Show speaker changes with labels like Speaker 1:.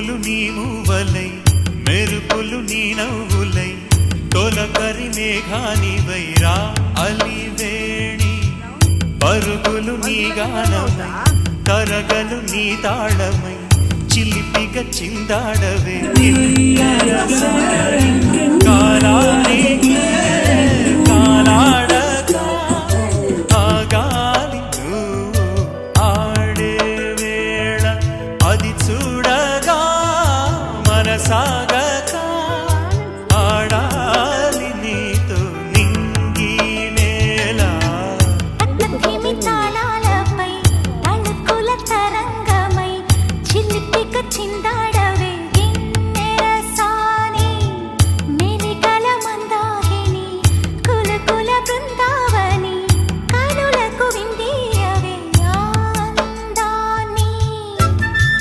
Speaker 1: పువ్వులు నీ మూవలై మెరుపులు నీ నవ్వులై తొలకరి మేఘానివై రా అలివేణి పరుగులు నీ గానమై తరగలు నీ తాళమై చిలిపిగా చిందాడవే కాలాడగా ఆగాలి ఆడే వేళ అది చూడగా మనసా